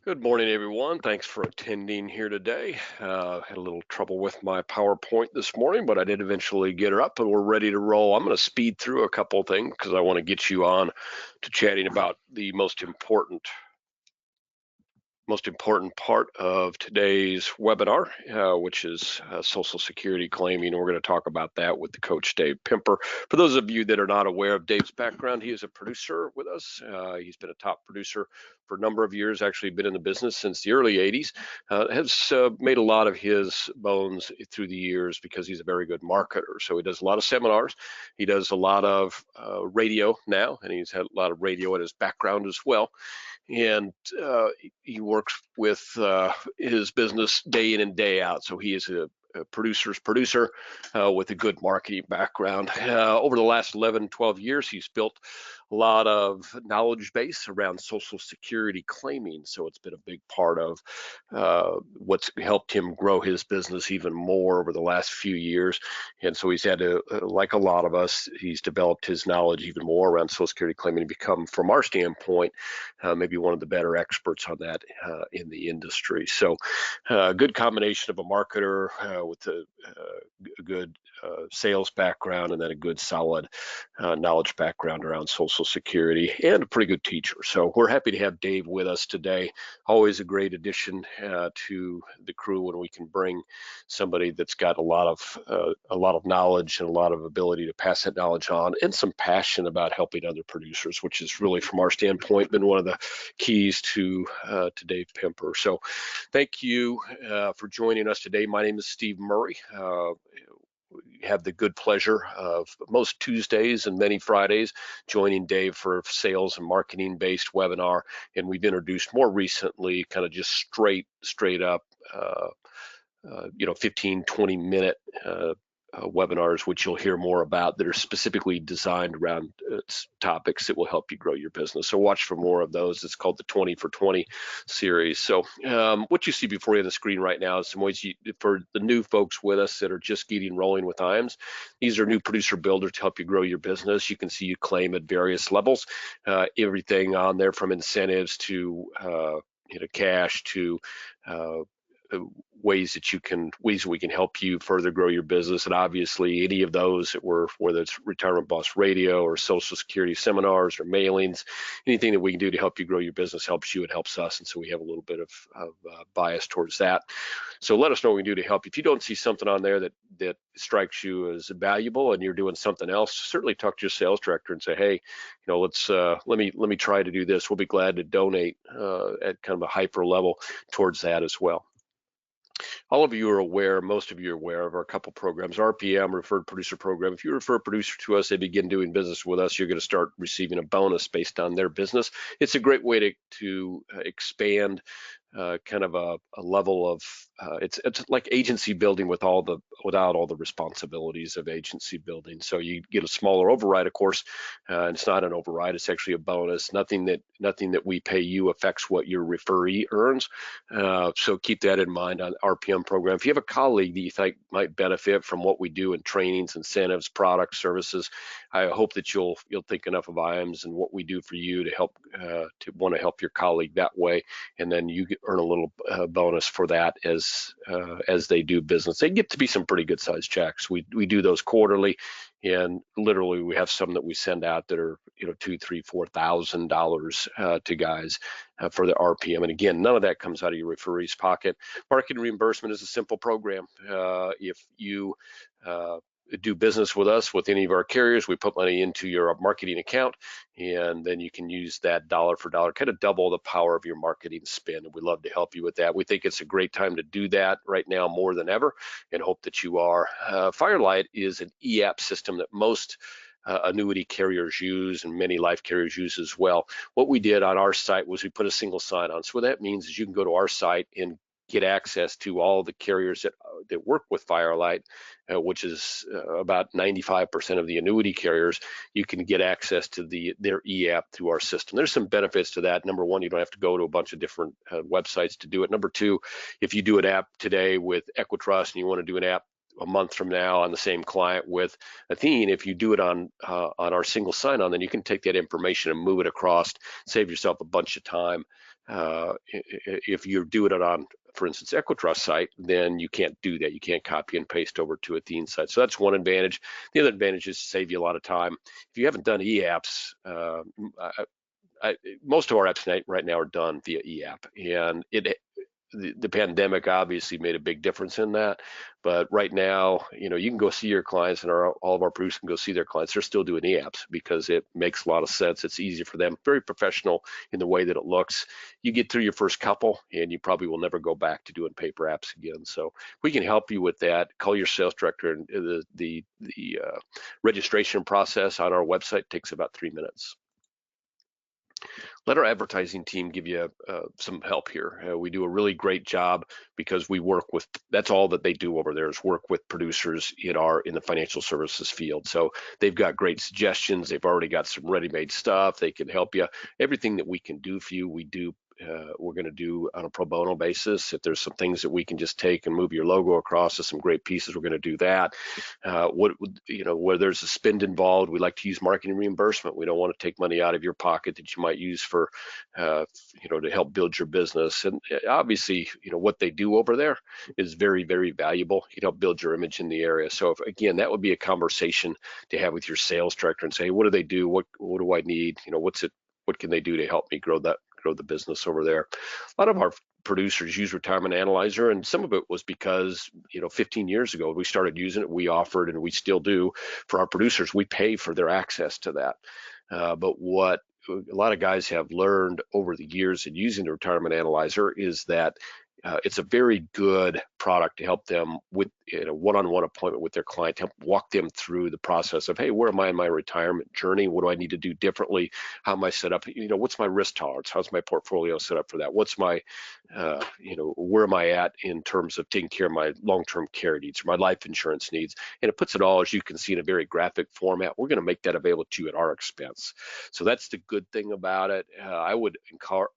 Good morning, everyone. Thanks for attending here today. Had a little trouble with my PowerPoint this morning, but I did eventually get her up and we're ready to roll. I'm going to speed through a couple of things because I want to get you on to chatting about the most important part of today's webinar, which is Social Security claiming. We're going to talk about that with the coach, Dave Pimper. For those of you that are not aware of Dave's background, he is a producer with us. He's been a top producer for a number of years, actually been in the business since the early 80s, has made a lot of his bones through the years because he's a very good marketer. So he does a lot of seminars. He does a lot of radio now, and he's had a lot of radio in his background as well. And he works with his business day in and day out. So he is a producer's producer with a good marketing background. Over the last 11, 12 years, he's built a lot of knowledge base around Social Security claiming. So it's been a big part of what's helped him grow his business even more over the last few years. And so he's had to, like a lot of us, he's developed his knowledge even more around Social Security claiming to become, from our standpoint, maybe one of the better experts on that in the industry. So good combination of a marketer with a good sales background and then a good solid knowledge background around Social Security and a pretty good teacher. So we're happy to have Dave with us today. Always a great addition to the crew when we can bring somebody that's got a lot of knowledge and a lot of ability to pass that knowledge on and some passion about helping other producers, which is really, from our standpoint, been one of the keys to Dave Pimper. So thank you for joining us today. My name is Steve Murray. We have the good pleasure of most Tuesdays and many Fridays joining Dave for a sales and marketing based webinar. And we've introduced more recently kind of just straight up 15, 20-minute webinars, which you'll hear more about, that are specifically designed around topics that will help you grow your business. So watch for more of those. It's called the 20 for 20 series. So what you see before you on the screen right now is some ways for the new folks with us that are just getting rolling with IAMS. These are new producer builders to help you grow your business. You can see you claim at various levels, everything on there from incentives to cash to ways we can help you further grow your business. And obviously any of those whether it's Retirement Boss Radio or Social Security seminars or mailings, anything that we can do to help you grow your business helps you and helps us. And so we have a little bit of bias towards that. So let us know what we can do to help you. If you don't see something on there that strikes you as valuable and you're doing something else, certainly talk to your sales director and say, hey, let's let me try to do this. We'll be glad to donate at kind of a hyper level towards that as well. All of you are aware, most of you are aware of our couple programs, RPM, Referred Producer Program. If you refer a producer to us, they begin doing business with us, you're going to start receiving a bonus based on their business. It's a great way to expand kind of a level of it's like agency building without all the responsibilities of agency building. So you get a smaller override, of course, and it's not an override, it's actually a bonus. Nothing that we pay you affects what your referee earns. So keep that in mind on RPM program. If you have a colleague that you think might benefit from what we do in trainings, incentives, products, services, I hope that you'll think enough of IAMS and what we do for you to help to want to help your colleague that way, and then you earn a little bonus for that as they do business. They get to be some pretty good sized checks. We do those quarterly, and literally we have some that we send out that are $2,000, $3,000, $4,000 to guys for the RPM. And again, none of that comes out of your referee's pocket. Marketing reimbursement is a simple program. If you do business with us with any of our carriers, we put money into your marketing account, and then you can use that dollar for dollar, kind of double the power of your marketing spend. And we'd love to help you with that. We think it's a great time to do that right now more than ever, and hope that you are. Firelight is an e-app system that most annuity carriers use and many life carriers use as well. What we did on our site was we put a single sign-on. So what that means is you can go to our site and get access to all the carriers that work with Firelight, which is about 95% of the annuity carriers. You can get access to their e-app through our system. There's some benefits to that. Number one, you don't have to go to a bunch of different websites to do it. Number two, if you do an app today with Equitrust and you want to do an app a month from now on the same client with Athene, if you do it on our single sign-on, then you can take that information and move it across, save yourself a bunch of time If you're doing it on, for instance, Equitrust site, then you can't do that. You can't copy and paste over to Athene site. So that's one advantage. The other advantage is to save you a lot of time. If you haven't done e-apps, most of our apps right now are done via e-app, and the pandemic obviously made a big difference in that. But right now, you can go see your clients, and all of our producers can go see their clients. They're still doing e-apps because it makes a lot of sense. It's easy for them, very professional in the way that it looks. You get through your first couple, and you probably will never go back to doing paper apps again. So we can help you with that. Call your sales director, and the registration process on our website takes about 3 minutes. Let our advertising team give you some help here. We do a really great job because we work with, that's all that they do over there is work with producers in the financial services field. So they've got great suggestions. They've already got some ready-made stuff. They can help you. Everything that we can do for you, we do. We're going to do on a pro bono basis. If there's some things that we can just take and move your logo across to some great pieces, we're going to do that. Where there's a spend involved, we like to use marketing reimbursement. We don't want to take money out of your pocket that you might use for, to help build your business. And obviously, what they do over there is very, very valuable. You help build your image in the area. So again, that would be a conversation to have with your sales director and say, what do they do? What do I need? What can they do to help me grow the business over there? A lot of our producers use Retirement Analyzer, and some of it was because 15 years ago we started using it. We offered, and we still do, for our producers. We pay for their access to that. But what a lot of guys have learned over the years in using the Retirement Analyzer is that it's a very good product to help them with a one-on-one appointment with their client, to help walk them through the process of, hey, where am I in my retirement journey? What do I need to do differently? How am I set up? What's my risk tolerance? How's my portfolio set up for that? What's my, where am I at in terms of taking care of my long-term care needs or my life insurance needs? And it puts it all, as you can see, in a very graphic format. We're going to make that available to you at our expense. So that's the good thing about it. I would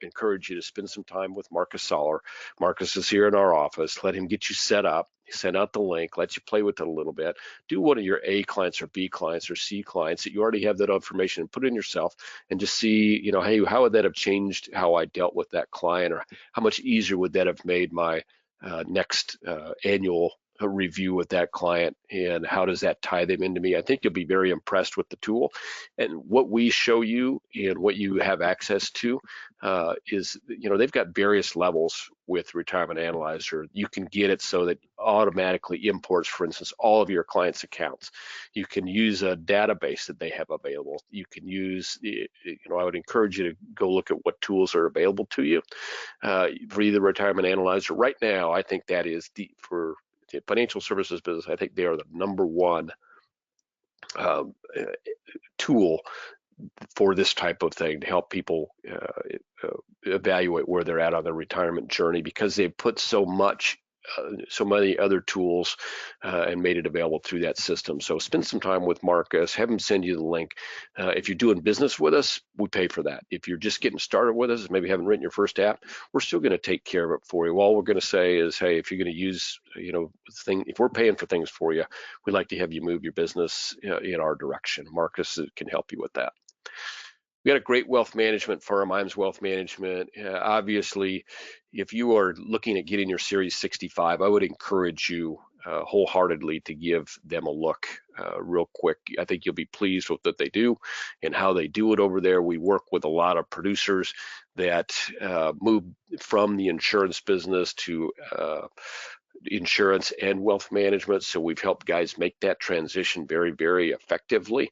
encourage you to spend some time with Marcus Soller. Marcus is here in our office. Let him get you set up. Send out the link, let you play with it a little bit. Do one of your A clients or B clients or C clients that you already have that information, and put it in yourself, and just see, hey, how would that have changed how I dealt with that client, or how much easier would that have made my next annual review with that client, and how does that tie them into me? I think you'll be very impressed with the tool. And what we show you and what you have access to is, they've got various levels with Retirement Analyzer. You can get it so that automatically imports, for instance, all of your clients' accounts. You can use a database that they have available. You can use, I would encourage you to go look at what tools are available to you for either Retirement Analyzer. Right now, I think that is for the financial services business, I think they are the number one tool for this type of thing, to help people evaluate where they're at on their retirement journey, because they've put so many other tools and made it available through that system. So spend some time with Marcus, have him send you the link. If you're doing business with us, we pay for that. If you're just getting started with us, maybe haven't written your first app, we're still going to take care of it for you. All we're going to say is, hey, if you're going to use, if we're paying for things for you, we'd like to have you move your business in our direction. Marcus can help you with that. We got a great wealth management firm, IAMS Wealth Management. Obviously, if you are looking at getting your Series 65, I would encourage you wholeheartedly to give them a look real quick. I think you'll be pleased with what they do and how they do it over there. We work with a lot of producers that move from the insurance business to insurance and wealth management. So we've helped guys make that transition very, very effectively.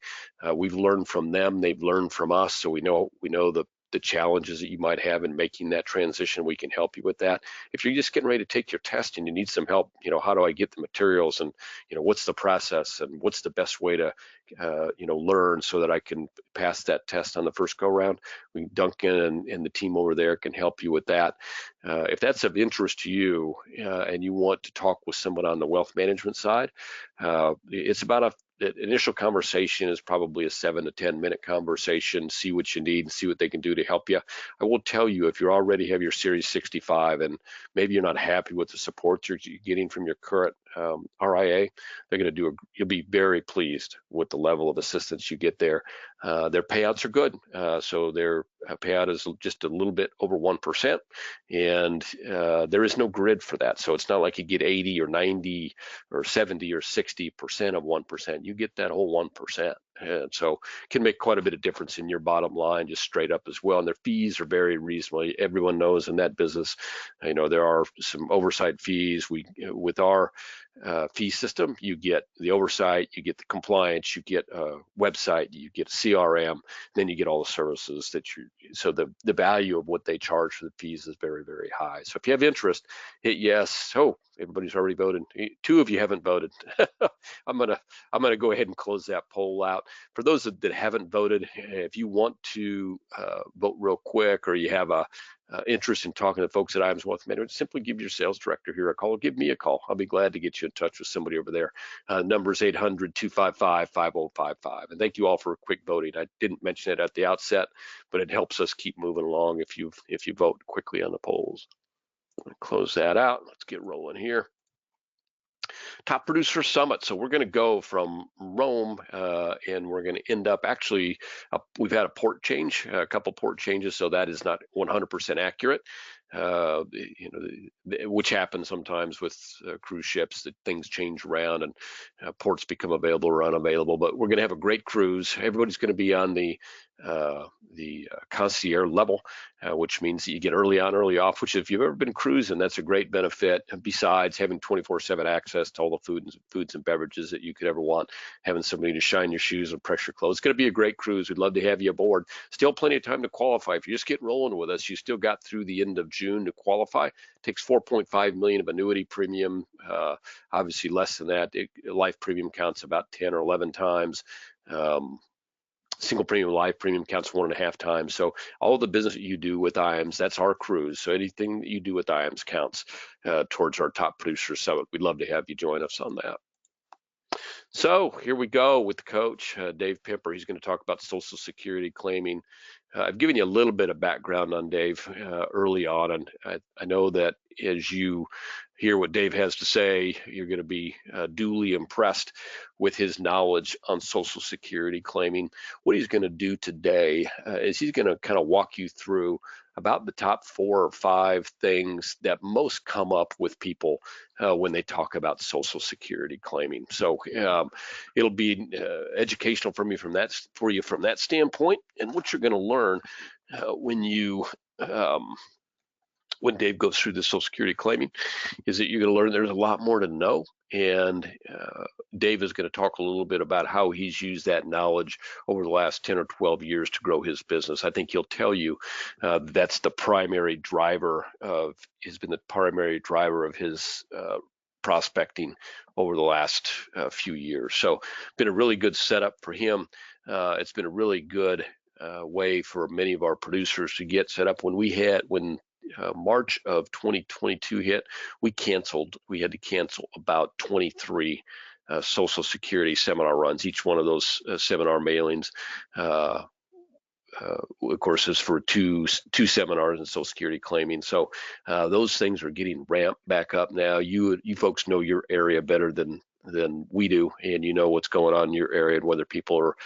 We've learned from them. They've learned from us. So we know the challenges that you might have in making that transition. We can help you with that. If you're just getting ready to take your test and you need some help, how do I get the materials, and what's the process, and what's the best way to learn so that I can pass that test on the first go round, Duncan and the team over there can help you with that. If that's of interest to you and you want to talk with someone on the wealth management side, it's about the initial conversation is probably a 7 to 10 minute conversation. See what you need and see what they can do to help you. I will tell you, if you already have your Series 65 and maybe you're not happy with the support you're getting from your current RIA. They're going to do you'll be very pleased with the level of assistance you get there. Their payouts are good. So their payout is just a little bit over 1%. And there is no grid for that. So it's not like you get 80 or 90 or 70 or 60% of 1%. You get that whole 1%. And so can make quite a bit of difference in your bottom line, just straight up as well. And their fees are very reasonable. Everyone knows in that business, there are some oversight fees. With our fee system, you get the oversight, you get the compliance, you get a website, you get a CRM, then you get all the services so the value of what they charge for the fees is very, very high. So if you have interest, hit yes. Oh, everybody's already voted. 2 of you haven't voted. I'm gonna go ahead and close that poll out. For those that haven't voted, if you want to vote real quick, or you have a interest in talking to folks at IAMS Wealth Management, simply give your sales director here a call. Give me a call. I'll be glad to get you in touch with somebody over there. Number is 800-255-5055. And thank you all for quick voting. I didn't mention it at the outset, but it helps us keep moving along if you vote quickly on the polls. Close that out. Let's get rolling here. Top Producer Summit. So we're going to go from Rome and we're going to end up we've had a port change, a couple port changes, so that is not 100% accurate. Which happens sometimes with cruise ships, that things change around and ports become available or unavailable. But we're going to have a great cruise. Everybody's going to be on the concierge level, which means that you get early on, early off, which if you've ever been cruising, that's a great benefit. Besides having 24/7 access to all the foods and beverages that you could ever want, having somebody to shine your shoes and press your clothes. It's going to be a great cruise. We'd love to have you aboard. Still plenty of time to qualify. If you just get rolling with us, you still got through the end of June to qualify. It takes $4.5 million of annuity premium. Obviously less than that. Life premium counts about 10 or 11 times. Single premium life premium counts 1.5 times. So all the business that you do with IAMS, that's our cruise. So anything that you do with IAMS counts towards our Top Producer Summit. We'd love to have you join us on that. So here we go with the coach, Dave Pimper. He's going to talk about Social Security claiming. I've given you a little bit of background on Dave early on, and I know that as you hear what Dave has to say, you're going to be duly impressed with his knowledge on Social Security claiming. What he's going to do today is he's going to kind of walk you through about the top 4 or 5 things that most come up with people when they talk about Social Security claiming. So it'll be educational for you from that standpoint, and what you're going to learn when Dave goes through the Social Security claiming is that you're going to learn there's a lot more to know. And Dave is going to talk a little bit about how he's used that knowledge over the last 10 or 12 years to grow his business. I think he'll tell you that's the primary driver has been the primary driver of his prospecting over the last few years. So been a really good setup for him. It's been a really good way for many of our producers to get set up. When March of 2022 hit, we had to cancel about 23 Social Security seminar runs. Each one of those seminar mailings of course, is for two seminars in Social Security claiming. So those things are getting ramped back up now. You folks know your area better than we do, and you know what's going on in your area and whether people are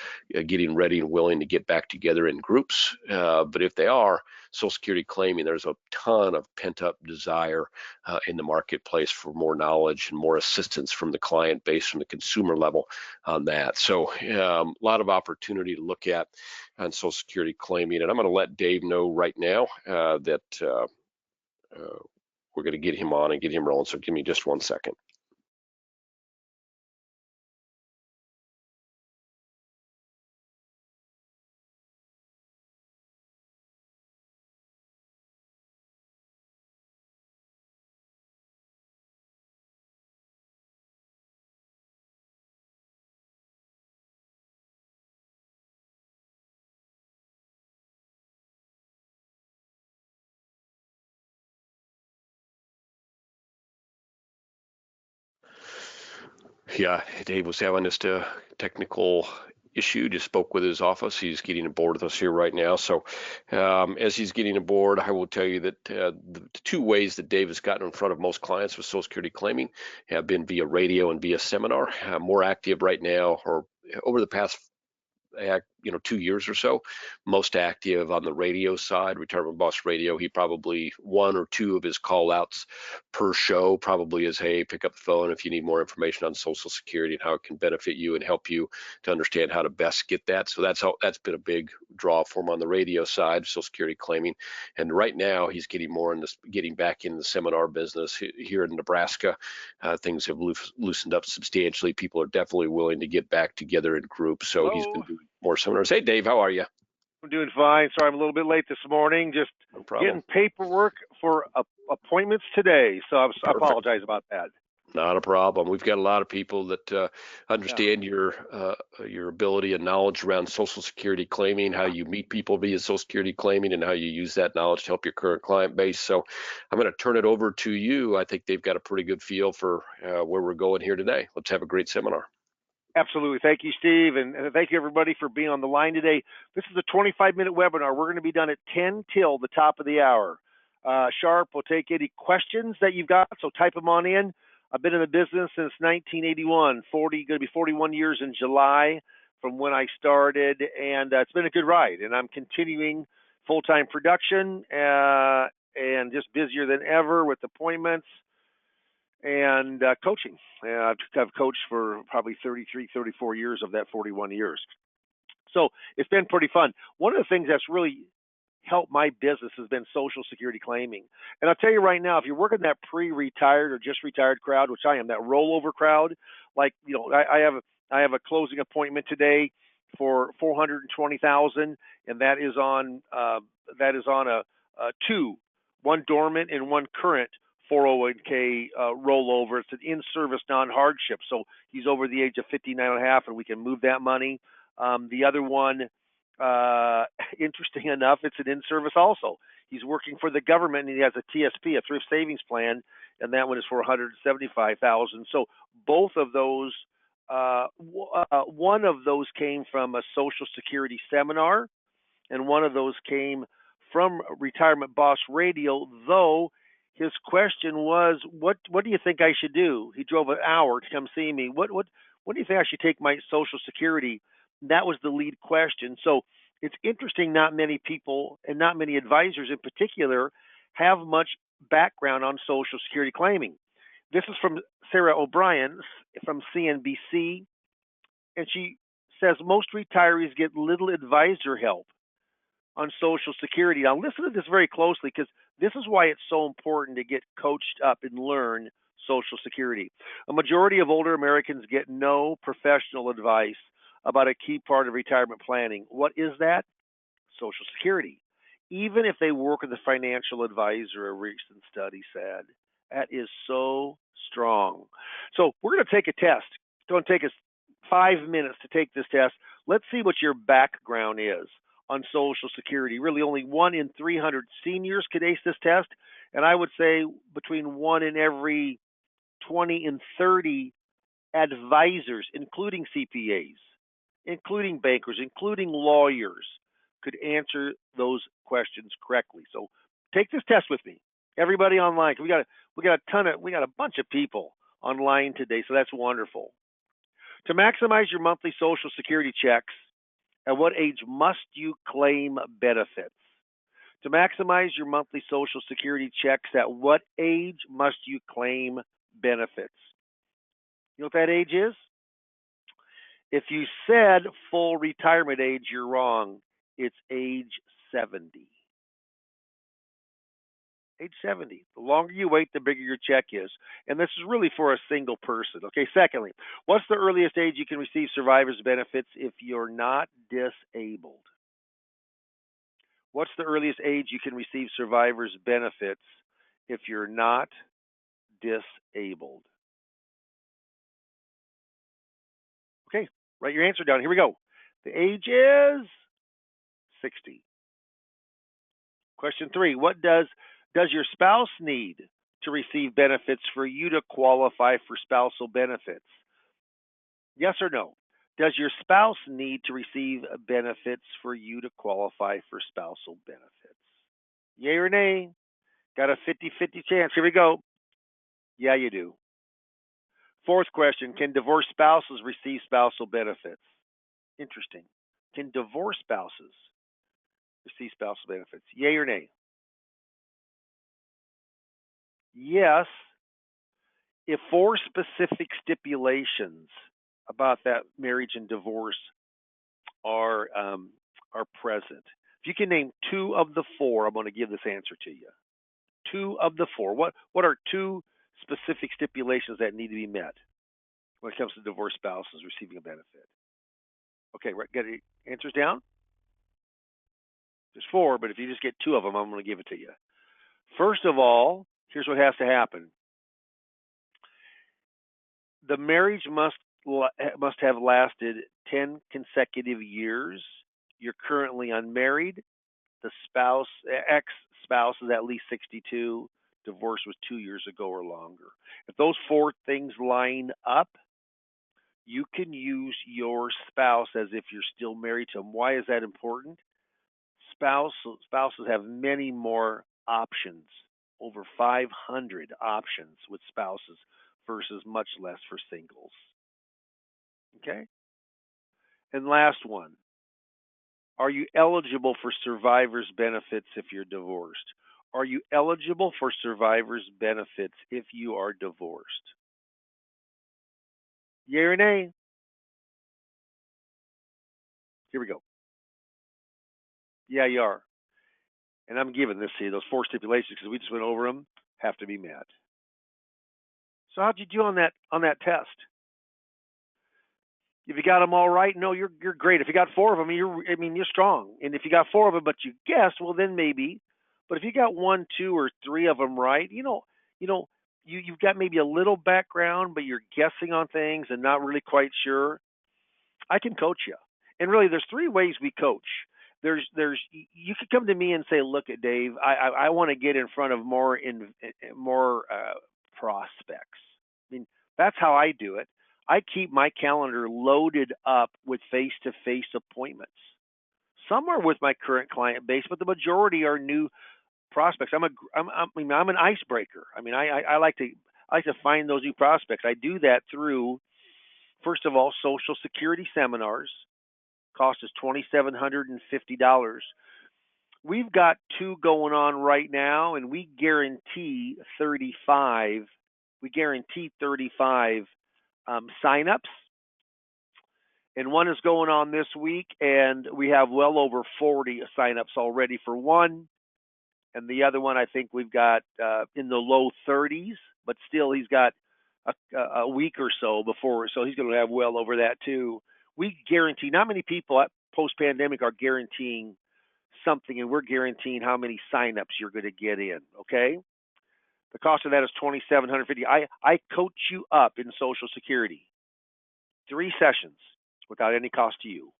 getting ready and willing to get back together in groups. But if they are, Social Security claiming, there's a ton of pent-up desire in the marketplace for more knowledge and more assistance from the client base, from the consumer level on that. So a lot of opportunity to look at on Social Security claiming. And I'm going to let Dave know right now that we're going to get him on and get him rolling. So give me just 1 second. Yeah, Dave was having just technical issue. Just spoke with his office. He's getting aboard with us here right now. So as he's getting aboard, I will tell you that the two ways that Dave has gotten in front of most clients with Social Security claiming have been via radio and via seminar. More active right now, or over the past 2 years or so, most active on the radio side, Retirement Boss Radio. He probably one or two of his call outs per show probably is, hey, pick up the phone if you need more information on Social Security and how it can benefit you and help you to understand how to best get that. So that's been a big draw for him on the radio side, Social Security claiming. And right now he's getting more into getting back in the seminar business here in Nebraska. Things have loosened up substantially. People are definitely willing to get back together in groups. So he's been Hello. doing more seminars. Hey, Dave, how are you? I'm doing fine. Sorry, I'm a little bit late this morning. Just No problem. getting paperwork for appointments today, so I Perfect. apologize about that. Not a problem. We've got a lot of people that understand your ability and knowledge around Social Security claiming, how you meet people via Social Security claiming, and how you use that knowledge to help your current client base. So I'm going to turn it over to you. I think they've got a pretty good feel for where we're going here today. Let's have a great seminar. Absolutely. Thank you, Steve, and thank you, everybody, for being on the line today. This is a 25-minute webinar. We're going to be done at 10 till the top of the hour. Sharp will take any questions that you've got, so type them on in. I've been in the business since 1981, going to be 41 years in July from when I started, and it's been a good ride, and I'm continuing full-time production and just busier than ever with appointments and coaching. I've coached for probably 33, 34 years of that 41 years. So it's been pretty fun. One of the things that's really helped my business has been Social Security claiming. And I'll tell you right now, if you're working that pre-retired or just retired crowd, which I am, that rollover crowd, like, I have a closing appointment today for $420,000, and that is on a two, one dormant and one current 401k rollover. It's an in-service non-hardship, so he's over the age of 59 and a half, and we can move that money. The other one, interesting enough, it's an in-service also. He's working for the government, and he has a TSP, a thrift savings plan, and that one is for $175,000. So both of those, one of those came from a Social Security seminar, and one of those came from Retirement Boss Radio, though his question was, what do you think I should do? He drove an hour to come see me. What do you think I should take my Social Security? That was the lead question. So it's interesting, not many people and not many advisors in particular have much background on Social Security claiming. This is from Sarah O'Brien from CNBC, and she says most retirees get little advisor help on Social Security. Now, listen to this very closely, because this is why it's so important to get coached up and learn Social Security. A majority of older Americans get no professional advice about a key part of retirement planning. What is that? Social Security. Even if they work with a financial advisor, a recent study said. That is so strong. So we're going to take a test. It's going to take us 5 minutes to take this test. Let's see what your background is on Social Security. Really, only 1 in 300 seniors could ace this test, and I would say between 1 in every 20 and 30 advisors, including CPAs, including bankers, including lawyers, could answer those questions correctly. So take this test with me. Everybody online, we got a bunch of people online today, so that's wonderful. To maximize your monthly Social Security checks, at what age must you claim benefits? To maximize your monthly Social Security checks, at what age must you claim benefits? You know what that age is? If you said full retirement age, you're wrong. It's age 70. Age 70. The longer you wait, the bigger your check is. And this is really for a single person. Okay, secondly, what's the earliest age you can receive survivor's benefits if you're not disabled? What's the earliest age you can receive survivor's benefits if you're not disabled? Okay, write your answer down. Here we go. The age is 60. Question 3, what does your spouse need to receive benefits for you to qualify for spousal benefits? Yes or no? Does your spouse need to receive benefits for you to qualify for spousal benefits? Yay or nay? Got a 50-50 chance. Here we go. Yeah, you do. Fourth question, can divorced spouses receive spousal benefits? Interesting. Can divorced spouses receive spousal benefits? Yay or nay? Yes, if four specific stipulations about that marriage and divorce are present. If you can name two of the four, I'm going to give this answer to you. Two of the four. What are two specific stipulations that need to be met when it comes to divorced spouses receiving a benefit? Okay, right. Got your answers down? There's four, but if you just get two of them, I'm going to give it to you. First of all, here's what has to happen. The marriage must have lasted 10 consecutive years. You're currently unmarried. The ex-spouse is at least 62. Divorce was 2 years ago or longer. If those four things line up, you can use your spouse as if you're still married to them. Why is that important? Spouses have many more options, over 500 options with spouses versus much less for singles. Okay? And last one. Are you eligible for survivor's benefits if you're divorced? Are you eligible for survivor's benefits if you are divorced? Yay or nay? Here we go. Yeah, you are. And I'm giving this to you. Those four stipulations, because we just went over them, have to be met. So how'd you do on that test? If you got them all right, no, you're great. If you got four of them, you're strong. And if you got four of them, but you guessed, well, then maybe. But if you got one, two, or three of them right, you've got maybe a little background, but you're guessing on things and not really quite sure. I can coach you. And really, there's three ways we coach. There's you could come to me and say, look at Dave, I want to get in front of more prospects. I mean, that's how I do it. I keep my calendar loaded up with face-to-face appointments. Some are with my current client base, but the majority are new prospects. I'm an icebreaker. I like to find those new prospects. I do that through, first of all, Social Security seminars. Cost is $2,750. We've got two going on right now, and we guarantee 35. We guarantee 35 signups, and one is going on this week, and we have well over 40 signups already for one, and the other one I think we've got in the low 30s, but still he's got a week or so before, so he's going to have well over that too. We guarantee, not many people post-pandemic are guaranteeing something, and we're guaranteeing how many signups you're going to get in, okay? The cost of that is $2,750. I coach you up in Social Security. 3 sessions without any cost to you.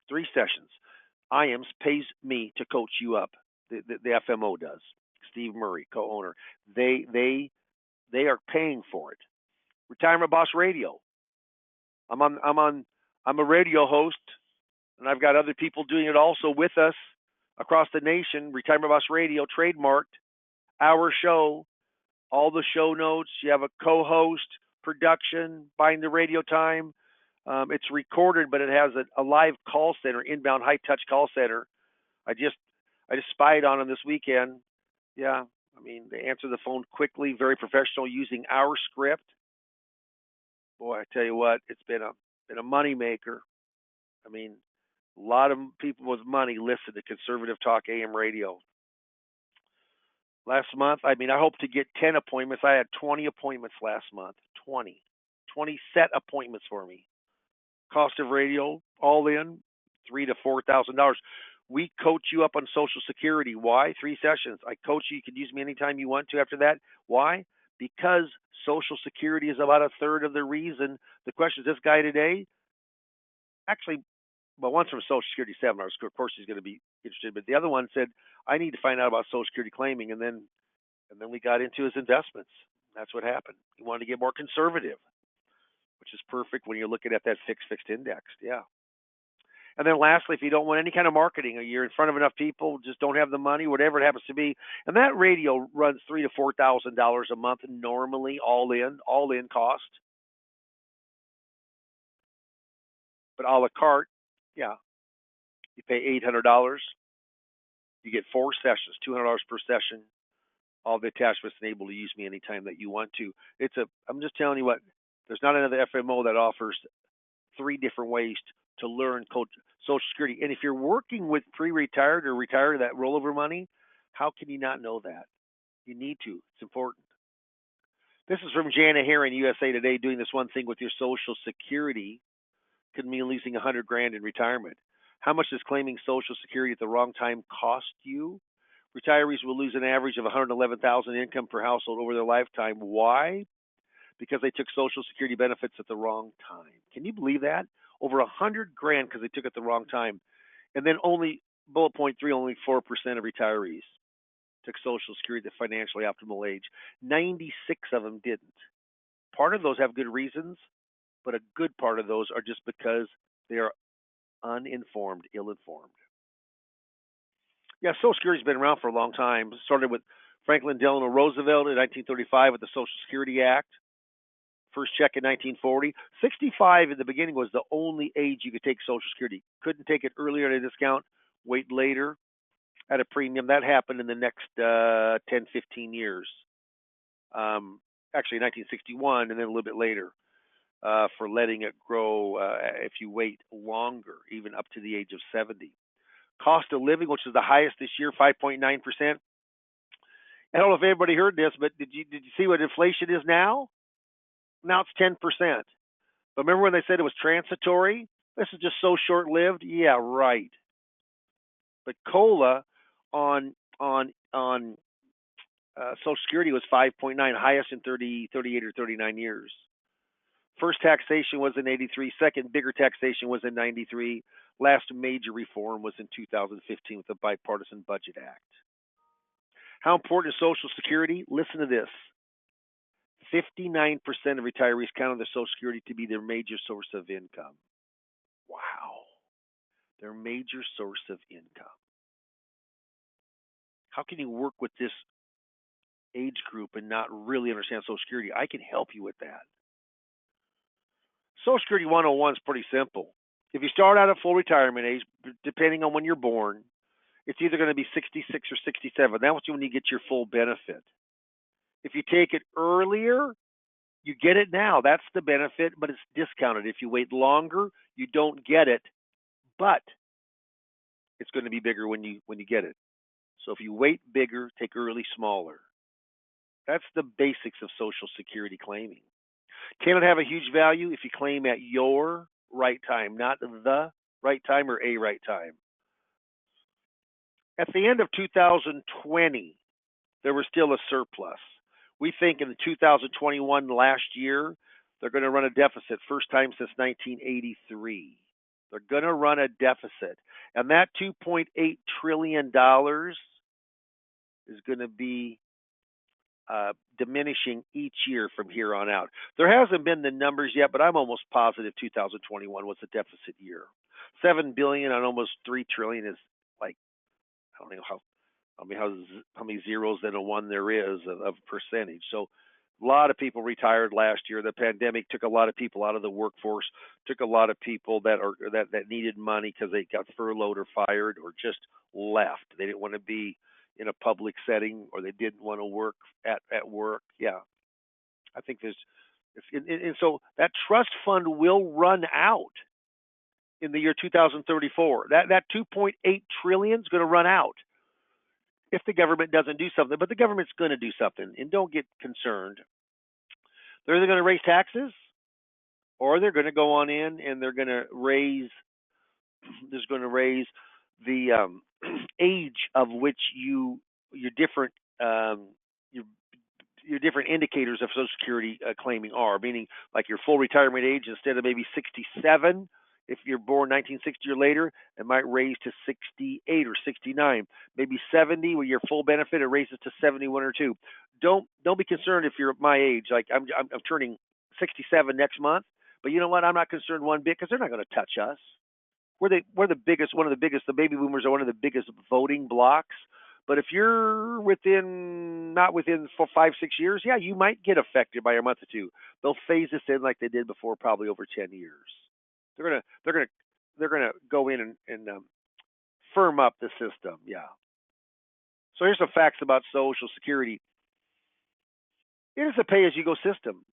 3 sessions. IAMS pays me to coach you up. The FMO does. Steve Murray, co-owner. They are paying for it. Retirement Boss Radio. I'm a radio host, and I've got other people doing it also with us across the nation. Retirement Boss Radio, trademarked, our show, all the show notes. You have a co-host, production, buying the radio time. It's recorded, but it has a live call center, inbound high-touch call center. I just spied on them this weekend. Yeah, they answer the phone quickly, very professional, using our script. Boy, I tell you what, it's been a money maker. A lot of people with money listen to Conservative Talk AM radio. Last month, I hope to get 10 appointments. I had 20 appointments last month. 20 set appointments for me. Cost of radio, all in, $3,000 to $4,000. We coach you up on Social Security. Why? 3 sessions. I coach you. You can use me anytime you want to after that. Why? Because Social Security is about a third of the reason. The question is, this guy today, actually, well, one's from Social Security seminars. Of course, he's going to be interested. But the other one said, I need to find out about Social Security claiming. And then we got into his investments. That's what happened. He wanted to get more conservative. which is perfect when you're looking at that fixed indexed. Yeah. And then lastly, if you don't want any kind of marketing, or you're in front of enough people, just don't have the money, whatever it happens to be, and that radio runs $3,000 to $4,000 a month normally, all in cost. But a la carte, yeah, you pay $800. You get 4 sessions, $200 per session. All the attachments and able to use me anytime that you want to. I'm just telling you what. There's not another FMO that offers 3 different ways to learn Social Security. And if you're working with pre-retired or retired, that rollover money, how can you not know that? You need to. It's important. This is from Jana here in USA Today. Doing this one thing with your Social Security could mean losing $100,000 in retirement. How much does claiming Social Security at the wrong time cost you? Retirees will lose an average of $111,000 income per household over their lifetime. Why? Because they took Social Security benefits at the wrong time. Can you believe that? Over $100,000 because they took it at the wrong time. And then only, bullet point 3, only 4% of retirees took Social Security at the financially optimal age. 96 of them didn't. Part of those have good reasons, but a good part of those are just because they are uninformed, ill-informed. Yeah, Social Security's been around for a long time. It started with Franklin Delano Roosevelt in 1935 with the Social Security Act. First check in 1940. 65 in the beginning was the only age you could take Social Security. Couldn't take it earlier at a discount, wait later at a premium. That happened in the next 10, 15 years. Actually, 1961 and then a little bit later for letting it grow if you wait longer, even up to the age of 70. Cost of living, which is the highest this year, 5.9%. I don't know if everybody heard this, but did you see what inflation is now? Now it's 10%. But remember when they said it was transitory? This is just so short-lived. Yeah, right. But COLA on Social Security was 5.9, highest in 38 or 39 years. First taxation was in 83. Second bigger taxation was in 93. Last major reform was in 2015 with the Bipartisan Budget Act. How important is Social Security? Listen to this. 59% of retirees count on their Social Security to be their major source of income. Wow. Their major source of income. How can you work with this age group and not really understand Social Security? I can help you with that. Social Security 101 is pretty simple. If you start out at full retirement age, depending on when you're born, it's either going to be 66 or 67. That's when you get your full benefit. If you take it earlier, you get it now. That's the benefit, but it's discounted. If you wait longer, you don't get it, but it's going to be bigger when you get it. So if you wait bigger, take early smaller. That's the basics of Social Security claiming. Can it have a huge value if you claim at your right time, not the right time or a right time? At the end of 2020, there was still a surplus. We think in 2021, last year, they're going to run a deficit, first time since 1983. They're going to run a deficit. And that $2.8 trillion is going to be diminishing each year from here on out. There hasn't been the numbers yet, but I'm almost positive 2021 was a deficit year. $7 billion on almost $3 trillion is like, I don't know how many zeros than a one there is of percentage. So a lot of people retired last year. The pandemic took a lot of people out of the workforce, took a lot of people that needed money because they got furloughed or fired or just left. They didn't want to be in a public setting, or they didn't want to work at work. Yeah, I think and so that trust fund will run out in the year 2034. That 2.8 trillion is going to run out if the government doesn't do something. But the government's going to do something, and don't get concerned. They're either going to raise taxes, or they're going to go on in and they're going to raise. There's going to raise the age of which your different indicators of Social Security claiming are, meaning like your full retirement age, instead of maybe 67, if you're born 1960 or later, it might raise to 68 or 69. Maybe 70, where your full benefit, it raises to 71 or 2. Don't be concerned if you're my age. Like I'm turning 67 next month. But you know what? I'm not concerned one bit because they're not going to touch us. We're the biggest, one of the biggest. The baby boomers are one of the biggest voting blocks. But if you're not within 5, 6 years, yeah, you might get affected by a month or two. They'll phase this in like they did before, probably over 10 years. They're gonna go in and firm up the system. Yeah. So here's some facts about Social Security. It is a pay-as-you-go system.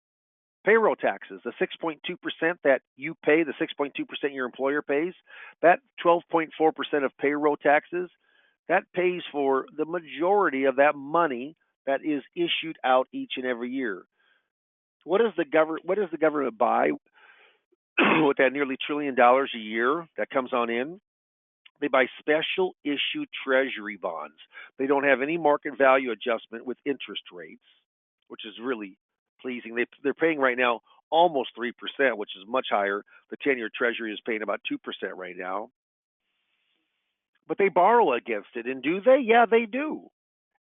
Payroll taxes, the 6.2% that you pay, the 6.2% your employer pays, that 12.4% of payroll taxes, that pays for the majority of that money that is issued out each and every year. What does the government buy with that nearly $1 trillion a year that comes on in? They buy special issue treasury bonds. They don't have any market value adjustment with interest rates, which is really pleasing. They're paying right now almost 3%, which is much higher. The 10-year treasury is paying about 2% right now. But they borrow against it. And do they? Yeah, they do.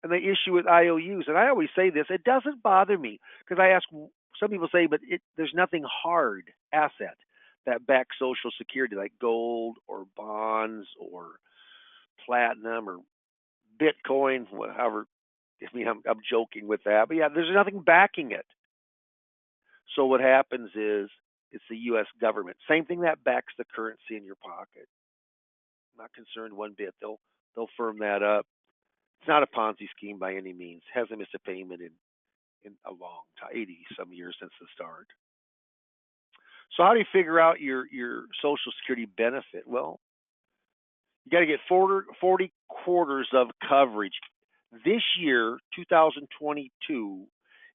And they issue with IOUs. And I always say this, it doesn't bother me because I ask, some people say, but there's nothing hard asset that backs Social Security like gold or bonds or platinum or Bitcoin, however. I mean, I'm joking with that, but yeah, there's nothing backing it. So what happens is it's the U.S. government. Same thing that backs the currency in your pocket. I'm not concerned one bit. They'll firm that up. It's not a Ponzi scheme by any means. Hasn't missed a payment in a long time, 80 some years since the start. So how do you figure out your Social Security benefit? Well, you got to get 40 quarters of coverage. This year, 2022,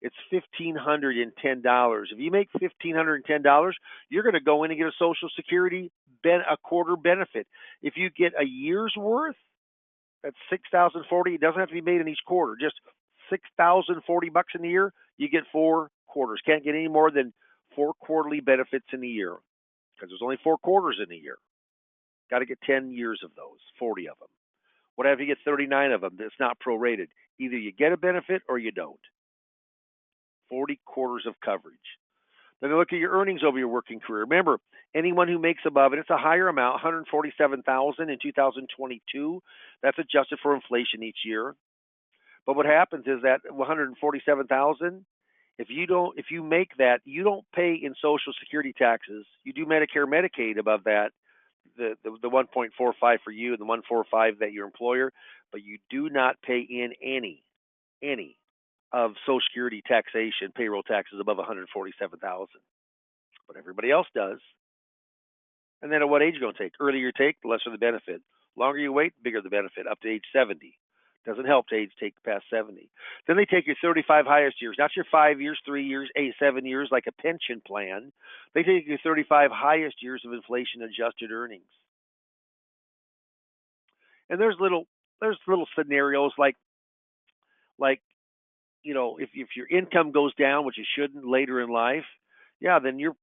it's $1,510. If you make $1,510, you're going to go in and get a Social Security a quarter benefit. If you get a year's worth, that's $6,040. It doesn't have to be made in each quarter. Just $6,040 in a year, you get 4 quarters. Can't get any more than 4 quarterly benefits in a year because there's only 4 quarters in a year. Got to get 10 years of those, 40 of them. What if you get 39 of them? That's not prorated. Either you get a benefit or you don't. 40 quarters of coverage. Then look at your earnings over your working career. Remember, anyone who makes above, and it's a higher amount, $147,000 in 2022. That's adjusted for inflation each year. But what happens is that $147,000, if you make that, you don't pay in Social Security taxes. You do Medicare, Medicaid above that, the 1.45 for you and the 1.45 that your employer, but you do not pay in any of Social Security taxation, payroll taxes above $147,000. But everybody else does. And then at what age are you going to take? Earlier you take, the lesser the benefit. Longer you wait, bigger the benefit, up to age 70. Doesn't help to age take past 70. Then they take your 35 highest years, not your 5 years, 3 years, 8, 7 years like a pension plan. They take your 35 highest years of inflation adjusted earnings. And there's little scenarios like if your income goes down, which it shouldn't later in life, yeah, then your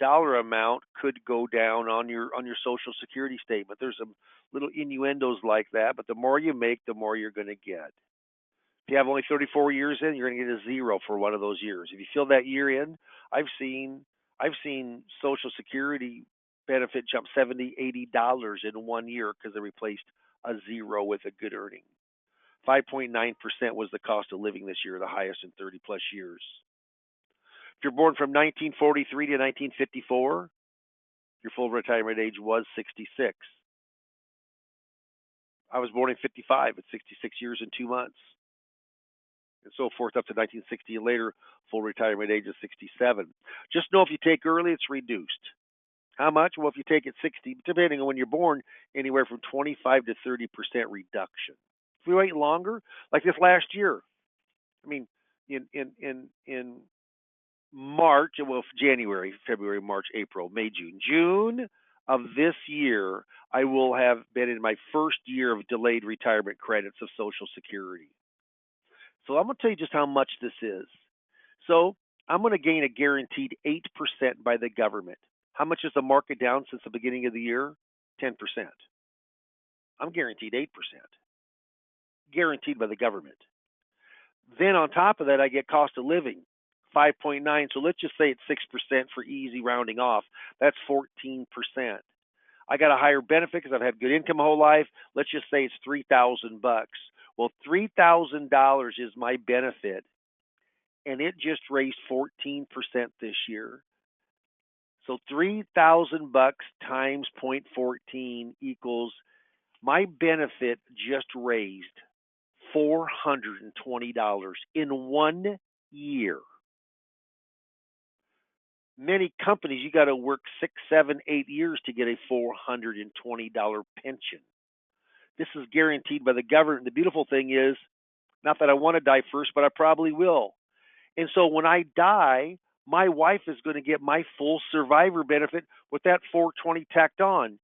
dollar amount could go down on your Social Security statement. There's some little innuendos like that, but the more you make, the more you're going to get. If you have only 34 years in, you're going to get a 0 for one of those years. If you fill that year in, I've seen Social Security benefit jump $70, $80 in 1 year because they replaced a 0 with a good earning. 5.9% was the cost of living this year, the highest in 30 plus years. If you're born from 1943 to 1954, your full retirement age was 66. I was born in 55 at 66 years and 2 months. And so forth up to 1960 and later, full retirement age is 67. Just know if you take early, it's reduced. How much? Well, if you take it 60, depending on when you're born, anywhere from 25 to 30% reduction. If we wait longer, like this last year, I mean, in March, well, January, February, March, April, May, June of this year, I will have been in my first year of delayed retirement credits of Social Security. So I'm going to tell you just how much this is. So I'm going to gain a guaranteed 8% by the government. How much is the market down since the beginning of the year? 10%. I'm guaranteed 8%. Guaranteed by the government. Then on top of that, I get cost of living, 5.9. So let's just say it's 6% for easy rounding off. That's 14%. I got a higher benefit because I've had good income my whole life. Let's just say it's $3,000. Well, $3,000 is my benefit, and it just raised 14% this year. So $3,000 times 0.14 equals my benefit just raised $420 in 1 year. Many companies, you got to work 6, 7, 8 years to get a $420 pension. This is guaranteed by the government. The beautiful thing is, not that I want to die first, but I probably will. And so when I die, my wife is going to get my full survivor benefit with that 420 tacked on.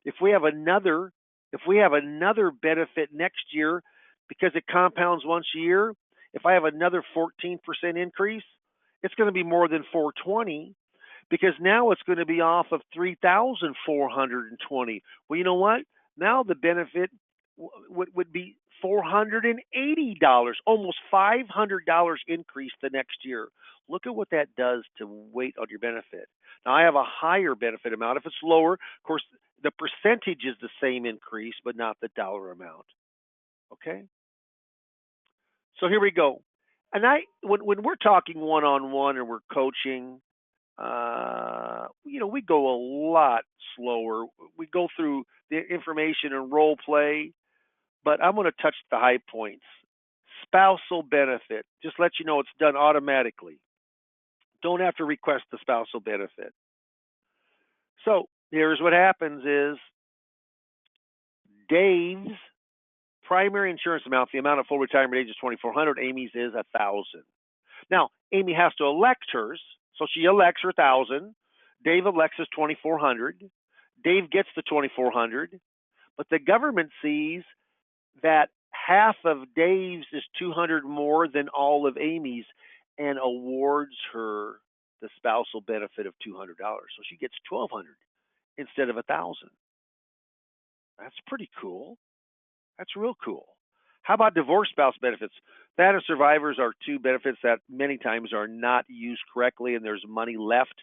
If we have another benefit next year, because it compounds once a year, if I have another 14% increase, it's going to be more than 420, because now it's going to be off of 3,420. Well, you know what? Now the benefit would be $480, almost $500 increase the next year. Look at what that does to weight on your benefit. Now, I have a higher benefit amount. If it's lower, of course, the percentage is the same increase, but not the dollar amount. Okay? So here we go. And when we're talking one-on-one or we're coaching, we go a lot slower. We go through the information and role play, but I'm going to touch the high points. Spousal benefit. Just let you know it's done automatically. Don't have to request the spousal benefit. So here's what happens is Dave's primary insurance amount, the amount of full retirement age is $2,400. Amy's is $1,000. Now, Amy has to elect hers, so she elects her $1,000. Dave elects his $2,400. Dave gets the $2,400, but the government sees that half of Dave's is $200 more than all of Amy's and awards her the spousal benefit of $200. So she gets $1,200 instead of $1,000. That's pretty cool. That's real cool. How about divorce spouse benefits? That and survivors are two benefits that many times are not used correctly, and there's money left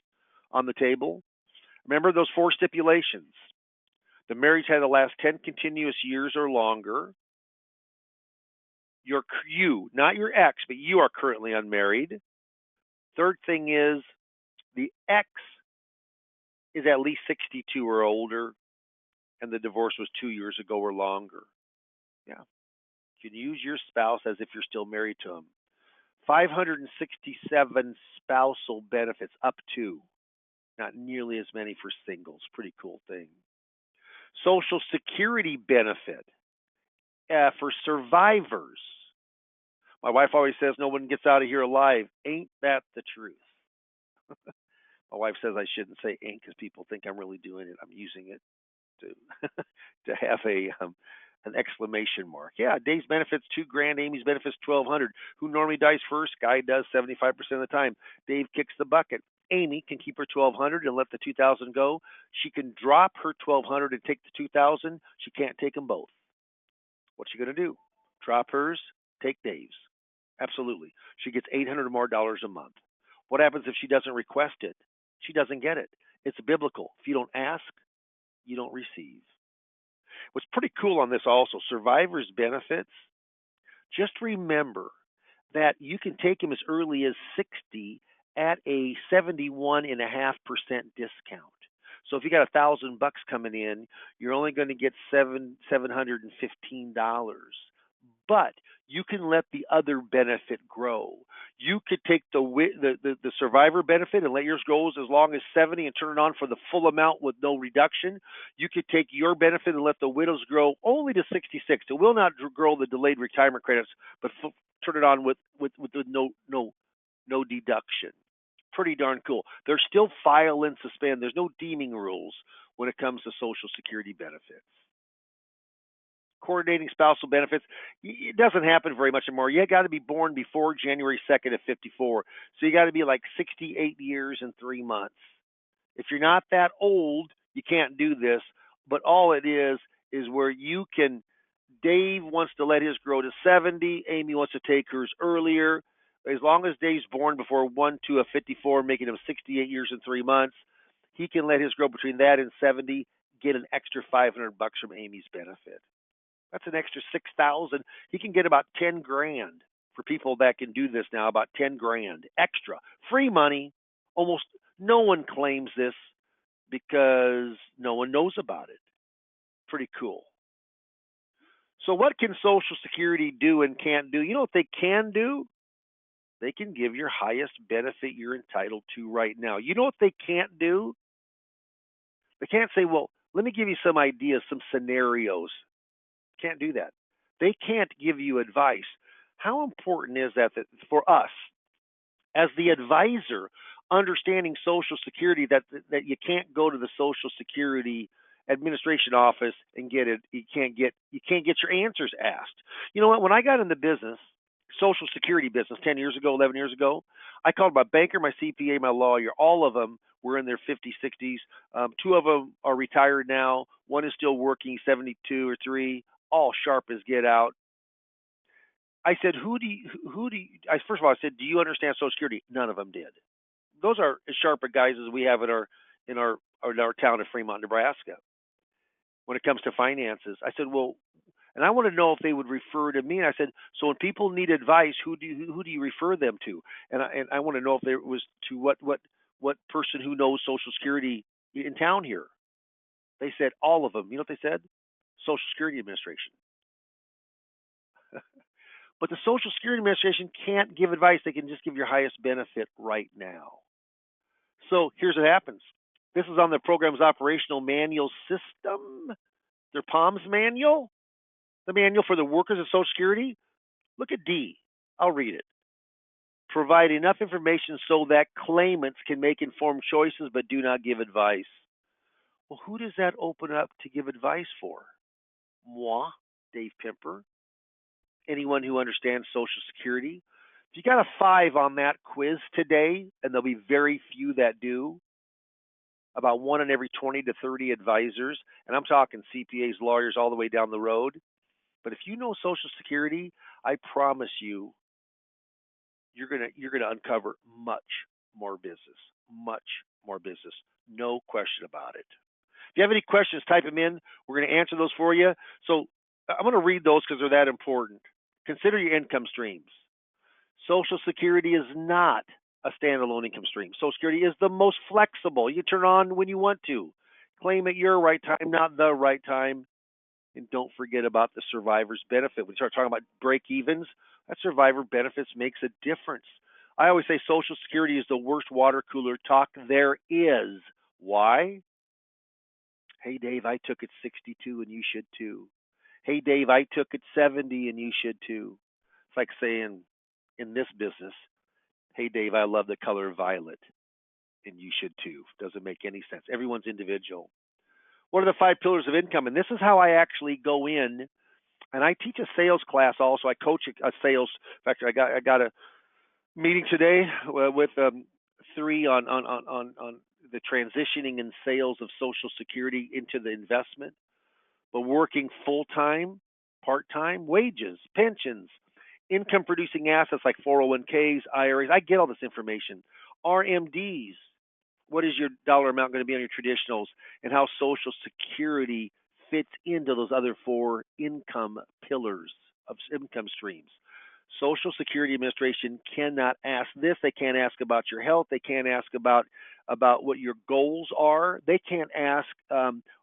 on the table. Remember those 4 stipulations. The marriage had to last 10 continuous years or longer. You, not your ex, but you are currently unmarried. Third thing is the ex is at least 62 or older, and the divorce was 2 years ago or longer. Yeah. You can use your spouse as if you're still married to them. 567 spousal benefits, up to. Not nearly as many for singles. Pretty cool thing. Social Security benefit for survivors. My wife always says no one gets out of here alive. Ain't that the truth? My wife says I shouldn't say ain't because people think I'm really doing it. I'm using it to to have an exclamation mark. Yeah, Dave's benefits $2,000, Amy's benefits $1,200. Who normally dies first? Guy does 75% of the time. Dave kicks the bucket. Amy can keep her $1,200 and let the $2,000 go. She can drop her $1,200 and take the $2,000. She can't take them both. What's she going to do? Drop hers, take Dave's. Absolutely. She gets $800 more a month. What happens if she doesn't request it? She doesn't get it. It's biblical. If you don't ask, you don't receive. What's pretty cool on this also, survivors benefits, just remember that you can take them as early as 60 at a 71.5% discount. So if you got $1,000 coming in, you're only going to get $715. But you can let the other benefit grow. You could take the survivor benefit and let yours go as long as 70 and turn it on for the full amount with no reduction. You could take your benefit and let the widows grow only to 66. It will not grow the delayed retirement credits, but turn it on with no deduction. Pretty darn cool. There's still file and suspend. There's no deeming rules when it comes to Social Security benefits. Coordinating spousal benefits, it doesn't happen very much anymore. You got to be born before January 2nd of 54. So you got to be like 68 years and 3 months. If you're not that old, you can't do this. But all it is where you can, Dave wants to let his grow to 70. Amy wants to take hers earlier. as long as Dave's born before 1/2 of 54, making him 68 years and 3 months, he can let his grow between that and 70, get an extra $500 from Amy's benefit. That's an extra 6,000. He can get about 10 grand for people that can do this now, about 10 grand extra. Free money. Almost no one claims this because no one knows about it. Pretty cool. So what can Social Security do and can't do? You know what they can do? They can give your highest benefit you're entitled to right now. You know what they can't do? They can't say, well, let me give you some ideas, some scenarios. Can't do that. They can't give you advice. How important is that for us as the advisor, understanding Social Security, that you can't go to the Social Security Administration office and get it. You can't get your answers asked. You know what? When I got in the business, Social Security business, 10 years ago, 11 years ago, I called my banker, my CPA, my lawyer. All of them were in their 50s, 60s. Two of them are retired now. One is still working, 72 or 3, all sharp as get out. I said, first of all, I said, do you understand Social Security? None of them did. Those are as sharp a guys as we have in our town of Fremont, Nebraska. When it comes to finances, I said, well, and I want to know if they would refer to me. And I said, so when people need advice, who do you refer them to? And I want to know if there was to what person who knows Social Security in town here. They said all of them. You know what they said? Social Security Administration. But the Social Security Administration can't give advice. They can just give your highest benefit right now. So here's what happens. This is on the program's operational manual system, their POMS manual, the manual for the workers of Social Security. Look at D. I'll read it. Provide enough information so that claimants can make informed choices but do not give advice. Well, who does that open up to give advice for? Moi, Dave Pimper. Anyone who understands Social Security. If you got a 5 on that quiz today, and there'll be very few that do, about 1 in every 20 to 30 advisors, and I'm talking CPAs, lawyers, all the way down the road. But if you know Social Security, I promise you, you're gonna uncover much more business, no question about it. If you have any questions, type them in. We're going to answer those for you. So I'm going to read those because they're that important. Consider your income streams. Social Security is not a standalone income stream. Social Security is the most flexible. You turn on when you want to. Claim at your right time, not the right time. And don't forget about the survivor's benefit. When you start talking about break evens, that survivor benefits makes a difference. I always say Social Security is the worst water cooler talk there is. Why? Hey, Dave, I took it 62 and you should too. Hey, Dave, I took it 70 and you should too. It's like saying in this business, hey, Dave, I love the color violet and you should too. Doesn't make any sense. Everyone's individual. What are the 5 pillars of income? And this is how I actually go in. And I teach a sales class also. I coach a sales. In fact, I got a meeting today with 3 on the transitioning in sales of Social Security into the investment, but working full-time, part-time, wages, pensions, income-producing assets like 401ks, IRAs. I get all this information. RMDs. What is your dollar amount going to be on your traditionals, and how Social Security fits into those other 4 income pillars of income streams. Social Security Administration cannot ask this. They can't ask about your health. They can't ask about what your goals are. They can't ask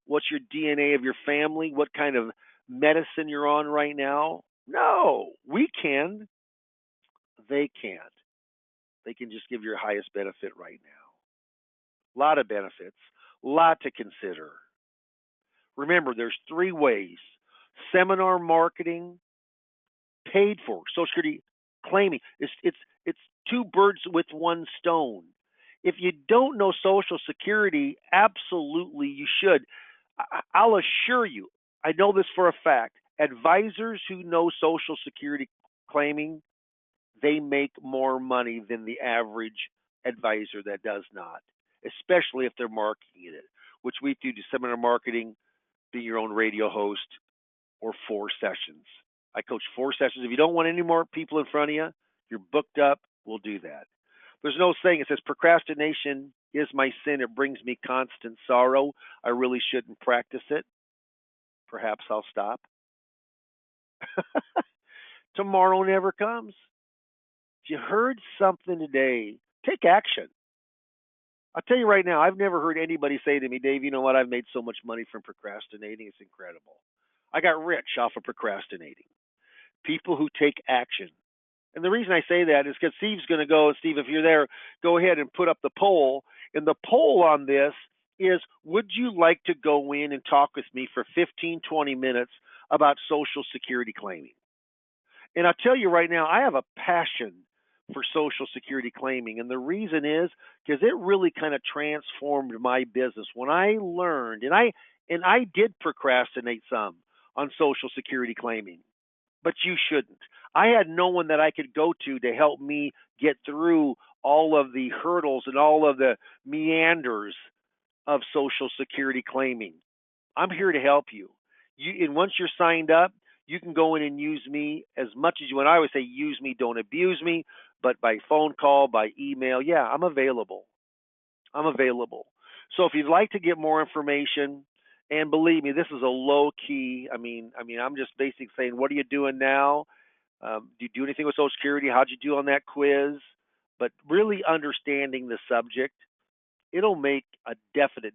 what's your DNA of your family, what kind of medicine you're on right now. No, we can. They can't. They can just give your highest benefit right now. A lot of benefits, a lot to consider. Remember, there's 3 ways. Seminar marketing, paid for. Social Security claiming. It's 2 birds with 1 stone. If you don't know Social Security, absolutely you should. I'll assure you, I know this for a fact, advisors who know Social Security claiming, they make more money than the average advisor that does not, especially if they're marketing it, which we do seminar marketing, be your own radio host, or 4 sessions. I coach 4 sessions. If you don't want any more people in front of you, you're booked up, we'll do that. There's no saying. It says procrastination is my sin. It brings me constant sorrow. I really shouldn't practice it. Perhaps I'll stop. Tomorrow never comes. If you heard something today, take action. I'll tell you right now, I've never heard anybody say to me, Dave, you know what? I've made so much money from procrastinating. It's incredible. I got rich off of procrastinating. People who take action. And the reason I say that is because Steve's going to go, Steve, if you're there, go ahead and put up the poll. And the poll on this is, would you like to go in and talk with me for 15, 20 minutes about Social Security claiming? And I'll tell you right now, I have a passion for Social Security claiming. And the reason is because it really kind of transformed my business. When I learned, and I did procrastinate some on Social Security claiming, but you shouldn't. I had no one that I could go to help me get through all of the hurdles and all of the meanders of Social Security claiming. I'm here to help you. And once you're signed up, you can go in and use me as much as you want. I always say use me, don't abuse me, but by phone call, by email, yeah, I'm available. I'm available. So if you'd like to get more information, and believe me, this is a low key. I'm just basically saying, what are you doing now? Do you do anything with Social Security? How'd you do on that quiz? But really understanding the subject, it'll make a definite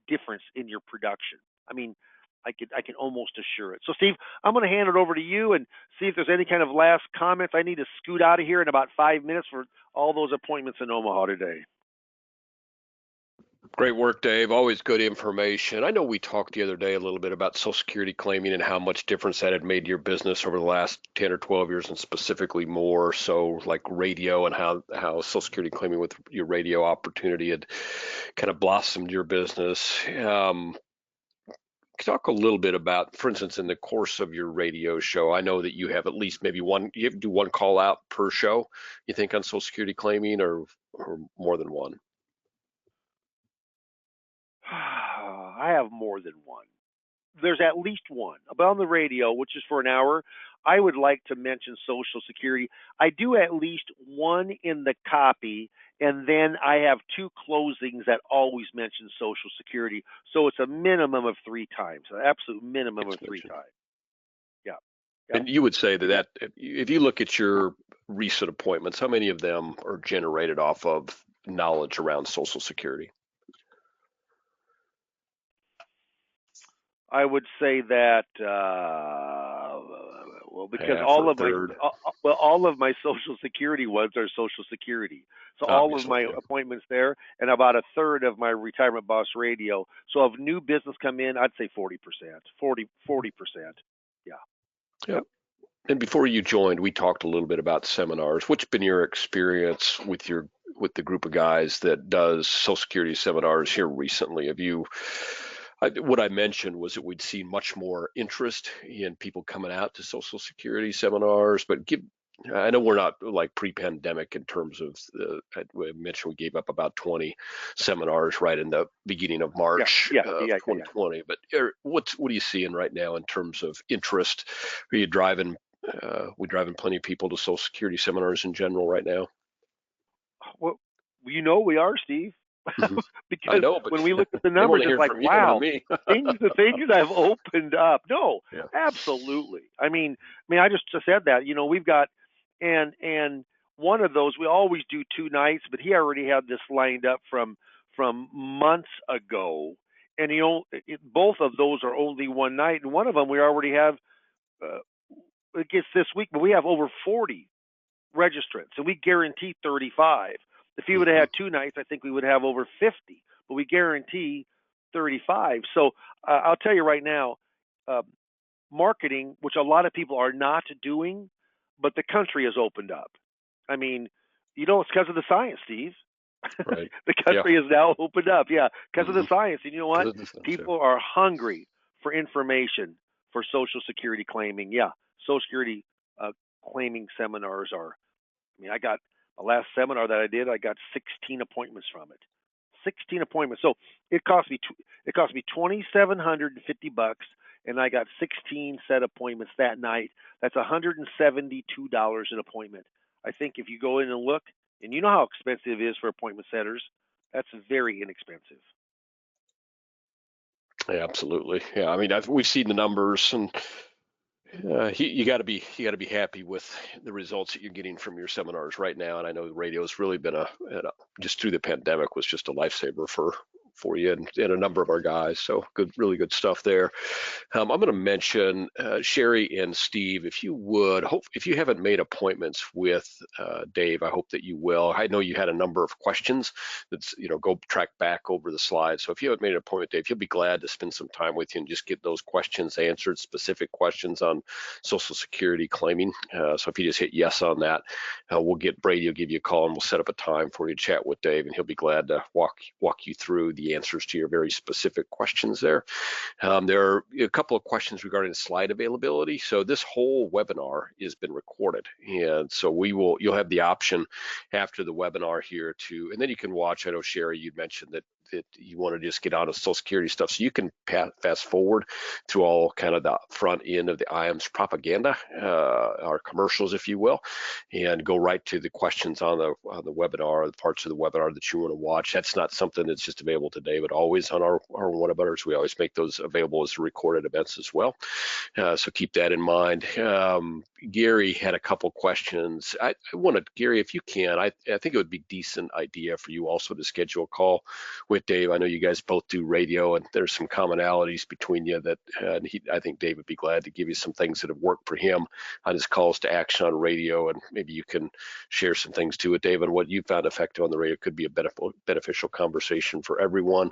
difference in your production. I can almost assure it. So, Steve, I'm going to hand it over to you and see if there's any kind of last comments. I need to scoot out of here in about 5 minutes for all those appointments in Omaha today. Great work, Dave. Always good information. I know we talked the other day a little bit about Social Security claiming and how much difference that had made to your business over the last 10 or 12 years, and specifically more so like radio, and how Social Security claiming with your radio opportunity had kind of blossomed your business. Talk a little bit about, for instance, in the course of your radio show, I know that you have at least maybe one, you do one call out per show, you think, on Social Security claiming, or more than one? I have more than one. There's at least one. But on the radio, which is for an hour, I would like to mention Social Security. I do at least one in the copy, and then I have two closings that always mention Social Security. So it's a minimum of 3 times, an absolute minimum of 3 times. Yeah. And you would say that if you look at your recent appointments, how many of them are generated off of knowledge around Social Security? I would say that because Half all or of my third. all of my Social Security ones are Social Security. So all of Obviously, my appointments there, and about a third of my Retirement Boss Radio. So if new business come in, I'd say 40%, 40%. Yeah. yeah. And before you joined, we talked a little bit about seminars. What's been your experience with the group of guys that does Social Security seminars here recently? What I mentioned was that we'd seen much more interest in people coming out to Social Security seminars, but I know we're not like pre-pandemic in terms of I mentioned we gave up about 20 seminars right in the beginning of March of 2020. But what are you seeing right now in terms of interest? Are you driving? We driving plenty of people to Social Security seminars in general right now. Well, we are, Steve. Mm-hmm. I Because know, but when we look at the they want numbers, to it's hear like, from you, not wow, me. the things I've opened up. No, Yeah. absolutely. I just said that. We've got and one of those we always do 2 nights, but he already had this lined up from months ago, and both of those are only one night, and one of them we already have. It gets this week, but we have over 40 registrants, and we guarantee 35. If he would have had 2 nights, I think we would have over 50, but we guarantee 35. So I'll tell you right now, marketing, which a lot of people are not doing, but the country has opened up. It's because of the science, Steve. Right. The country has now opened up, because of the science. And you know what? People are hungry for information for Social Security claiming. Yeah, Social Security claiming seminars are. I got the last seminar that I did. I got 16 appointments from it. 16 appointments. So it cost me $2,750, and I got 16 set appointments that night. That's $172 an appointment. I think if you go in and look, and you know how expensive it is for appointment setters, that's very inexpensive. Yeah, absolutely. Yeah, I mean, we've seen the numbers, and you got to be happy with the results that you're getting from your seminars right now. And I know radio has really been just through the pandemic was just a lifesaver for you and a number of our guys. So good, really good stuff there. I'm going to mention Sherry and Steve, if you would, if you haven't made appointments with Dave, I hope that you will. I know you had a number of questions. That's, go track back over the slides. So if you haven't made an appointment, Dave, he'll be glad to spend some time with you and just get those questions answered, specific questions on Social Security claiming. So if you just hit yes on that, we'll get Brady will give you a call and we'll set up a time for you to chat with Dave, and he'll be glad to walk you through the answers to your very specific questions there. There are a couple of questions regarding slide availability. So this whole webinar has been recorded, and so you'll have the option after the webinar here and then you can watch. I know Sherry, you mentioned that you want to just get out of Social Security stuff, so you can fast forward through all kind of the front end of the IAMS propaganda, our commercials, if you will, and go right to the questions on the webinar, the parts of the webinar that you want to watch. That's not something that's just available today, but always on our webinars. We always make those available as recorded events as well. So keep that in mind. Gary had a couple questions. I wanted, Gary, if you can, I think it would be a decent idea for you also to schedule a call with Dave. I know you guys both do radio, and there's some commonalities between you that I think Dave would be glad to give you some things that have worked for him on his calls to action on radio, and maybe you can share some things too with Dave on what you found effective on the radio. Could be a beneficial conversation for everyone.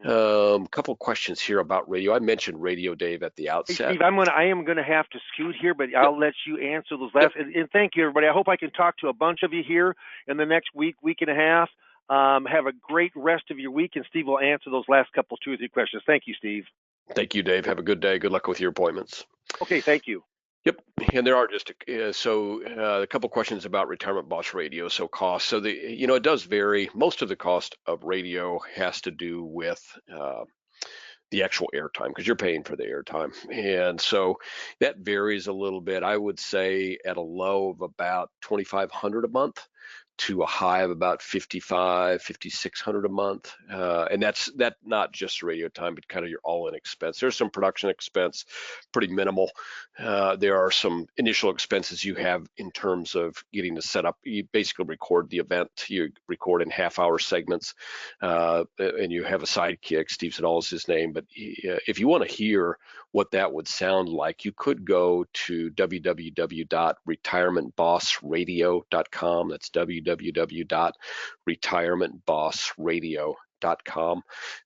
Couple questions here about radio. I mentioned radio, Dave, at the outset. Hey, Steve, I am gonna have to scoot here, but I'll let you answer those last. Yep. And thank you, everybody. I hope I can talk to a bunch of you here in the next week and a half. Have a great rest of your week, and Steve will answer those last couple, 2 or 3 questions. Thank you, Steve. Thank you, Dave. Have a good day. Good luck with your appointments. Okay, thank you. Yep, and there are just a couple questions about Retirement Boss Radio. So cost. So it does vary. Most of the cost of radio has to do with the actual airtime, because you're paying for the airtime, and so that varies a little bit. I would say at a low of about $2,500 a month to a high of about $5,600 a month, and that's not just radio time, but kind of your all-in expense. There's some production expense, pretty minimal. There are some initial expenses you have in terms of getting to set up. You basically record the event. You record in half-hour segments, and you have a sidekick. Steve Siddall is his name. But if you want to hear what that would sound like, you could go to www.retirementbossradio.com. That's www.retirementbossradio.com.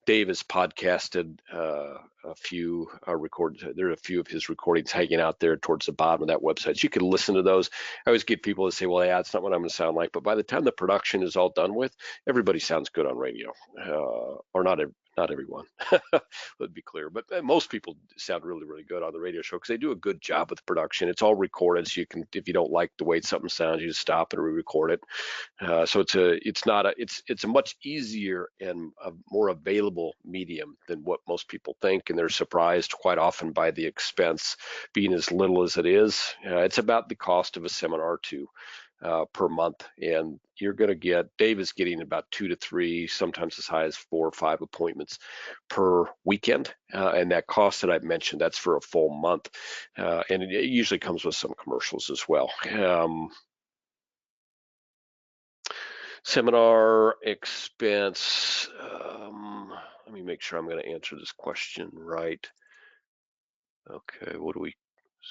Dave has podcasted there are a few of his recordings hanging out there towards the bottom of that website. So you can listen to those. I always get people to say, well, yeah, it's not what I'm going to sound like. But by the time the production is all done with, everybody sounds good on radio, or not everyone, let's be clear, but most people sound really, really good on the radio show because they do a good job with the production. It's all recorded, so you can, if you don't like the way something sounds, you just stop and re-record it. So it's a much easier and a more available medium than what most people think, and they're surprised quite often by the expense being as little as it is. It's about the cost of a seminar or two per month, and you're going to get, Dave is getting about 2 to 3, sometimes as high as 4 or 5 appointments per weekend, and that cost that I've mentioned, that's for a full month, and it usually comes with some commercials as well. Seminar expense, let me make sure I'm going to answer this question right. Okay, what do we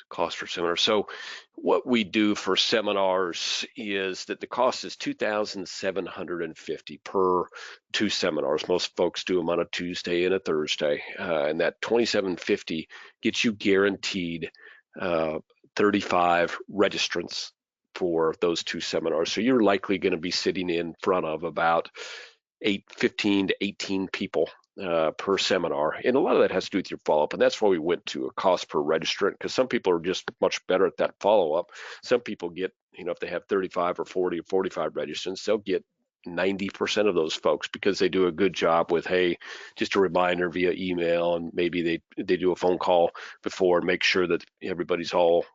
cost for seminars? So what we do for seminars is that the cost is $2,750 per 2 seminars. Most folks do them on a Tuesday and a Thursday, and that $2,750 gets you guaranteed 35 registrants for those 2 seminars. So you're likely going to be sitting in front of about 15 to 18 people per seminar, and a lot of that has to do with your follow-up, and that's why we went to a cost per registrant, because some people are just much better at that follow-up. Some people get, if they have 35 or 40 or 45 registrants, they'll get 90% of those folks, because they do a good job with, hey, just a reminder via email, and maybe they do a phone call before and make sure that everybody's all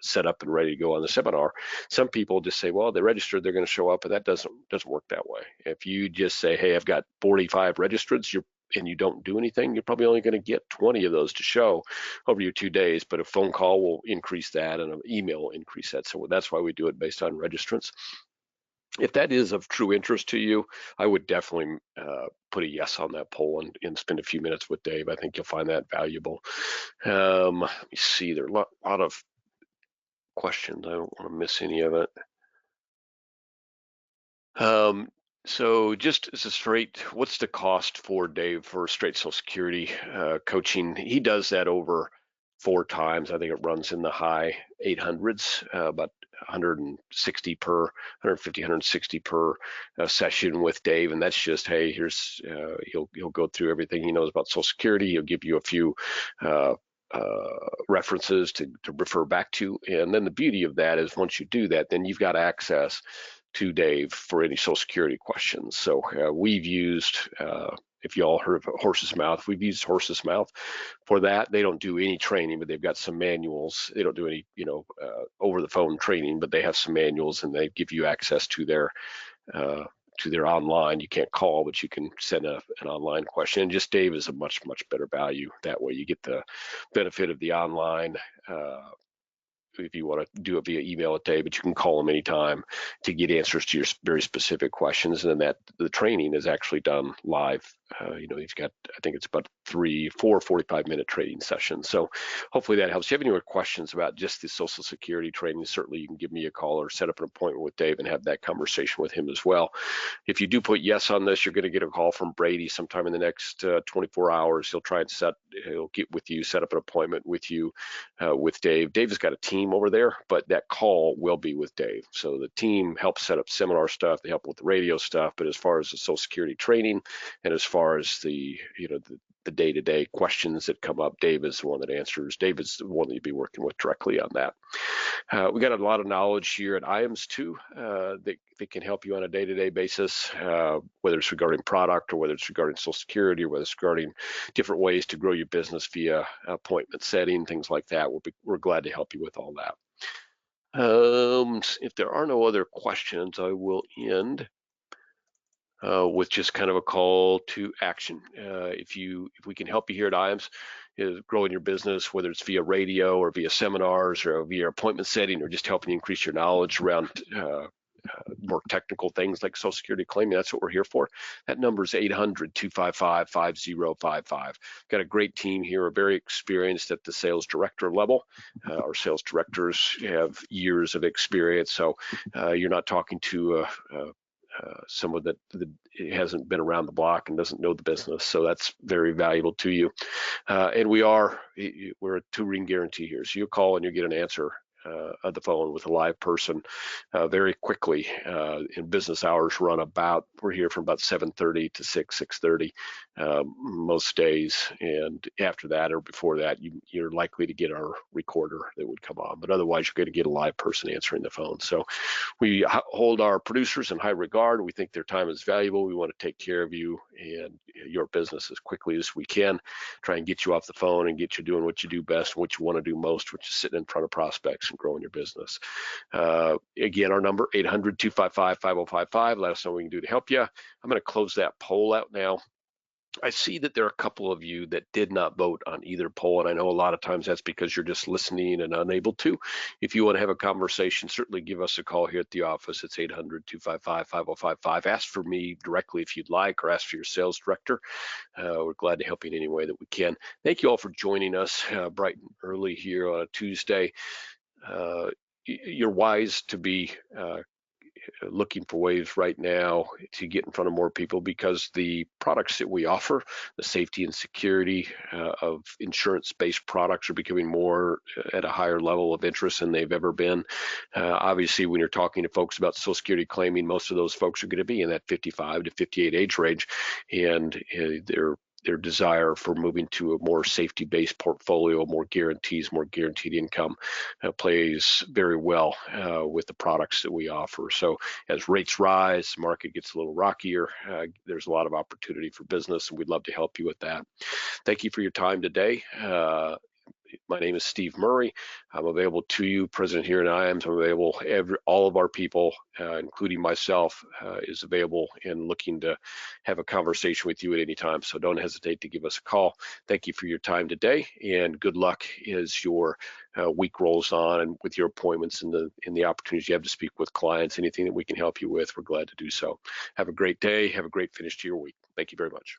set up and ready to go on the seminar. Some people just say, well, they registered, they're going to show up, and that doesn't work that way. If you just say, hey, I've got 45 registrants, and you don't do anything, you're probably only going to get 20 of those to show over your 2 days. But a phone call will increase that, and an email will increase that. So that's why we do it based on registrants. If that is of true interest to you, I would definitely put a yes on that poll and spend a few minutes with Dave. I think you'll find that valuable. Let me see. There are a lot of questions. I don't want to miss any of it. So just as a straight, what's the cost for Dave for straight Social Security coaching? He does that over 4 times. I think it runs in the high 800s, about 160 per, 150, 160 per session with Dave. And that's just, hey, here's, he'll go through everything he knows about Social Security. He'll give you a few references to refer back to. And then the beauty of that is once you do that, then you've got access to Dave for any Social Security questions. So we've used, if you all heard of Horse's Mouth, we've used Horse's Mouth for that. They don't do any training, but they've got some manuals. They don't do any, over the phone training, but they have some manuals, and they give you access to their online. You can't call, but you can send an online question. And just Dave is a much, much better value. That way you get the benefit of the online, if you want to do it via email a day, but you can call them anytime to get answers to your very specific questions. And then that the training is actually done live. You've got, I think it's about 4 45-minute training sessions. So hopefully that helps. If you have any more questions about just the Social Security training, certainly you can give me a call or set up an appointment with Dave and have that conversation with him as well. If you do put yes on this, you're going to get a call from Brady sometime in the next 24 hours. He'll get with you, set up an appointment with you with Dave. Dave has got a team over there, but that call will be with Dave. So the team helps set up seminar stuff. They help with the radio stuff. But as far as the Social Security training and as far as the day-to-day questions that come up, Dave is the one that answers. Dave is the one that you'll be working with directly on that. We got a lot of knowledge here at IAMS too that can help you on a day-to-day basis, whether it's regarding product or whether it's regarding Social Security or whether it's regarding different ways to grow your business via appointment setting, things like that. We're glad to help you with all that. If there are no other questions, I will end with just kind of a call to action. If we can help you here at IAMS, growing your business, whether it's via radio or via seminars or via appointment setting, or just helping you increase your knowledge around more technical things like Social Security claiming, that's what we're here for. That number is 800-255-5055. Got a great team here, are very experienced at the sales director level. Our sales directors have years of experience, so you're not talking to someone that hasn't been around the block and doesn't know the business. So that's very valuable to you. And we're a 2-ring guarantee here. So you call and you get an answer on the phone with a live person very quickly. In business hours we're here from about 7:30 to 6:30 most days. And after that or before that, you're likely to get our recorder that would come on. But otherwise, you're going to get a live person answering the phone. So we hold our producers in high regard. We think their time is valuable. We want to take care of you and your business as quickly as we can, try and get you off the phone and get you doing what you do best, what you want to do most, which is sitting in front of prospects and growing your business. Again, our number, 800-255-5055. Let us know what we can do to help you. I'm going to close that poll out now. I see that there are a couple of you that did not vote on either poll, and I know a lot of times that's because you're just listening and unable to. If you want to have a conversation, certainly give us a call here at the office. It's 800-255-5055. Ask for me directly if you'd like, or ask for your sales director. We're glad to help you in any way that we can. Thank you all for joining us bright and early here on a Tuesday. You're wise to be looking for ways right now to get in front of more people, because the products that we offer, the safety and security of insurance-based products, are becoming more at a higher level of interest than they've ever been. Obviously, when you're talking to folks about Social Security claiming, most of those folks are going to be in that 55 to 58 age range, and they're their desire for moving to a more safety-based portfolio, more guarantees, more guaranteed income, plays very well with the products that we offer. So as rates rise, the market gets a little rockier, there's a lot of opportunity for business, and we'd love to help you with that. Thank you for your time today. My name is Steve Murray. I'm available to you, President here in IAMS. I'm available. All of our people, including myself, is available and looking to have a conversation with you at any time. So don't hesitate to give us a call. Thank you for your time today, and good luck as your week rolls on and with your appointments and the opportunities you have to speak with clients. Anything that we can help you with, we're glad to do so. Have a great day. Have a great finish to your week. Thank you very much.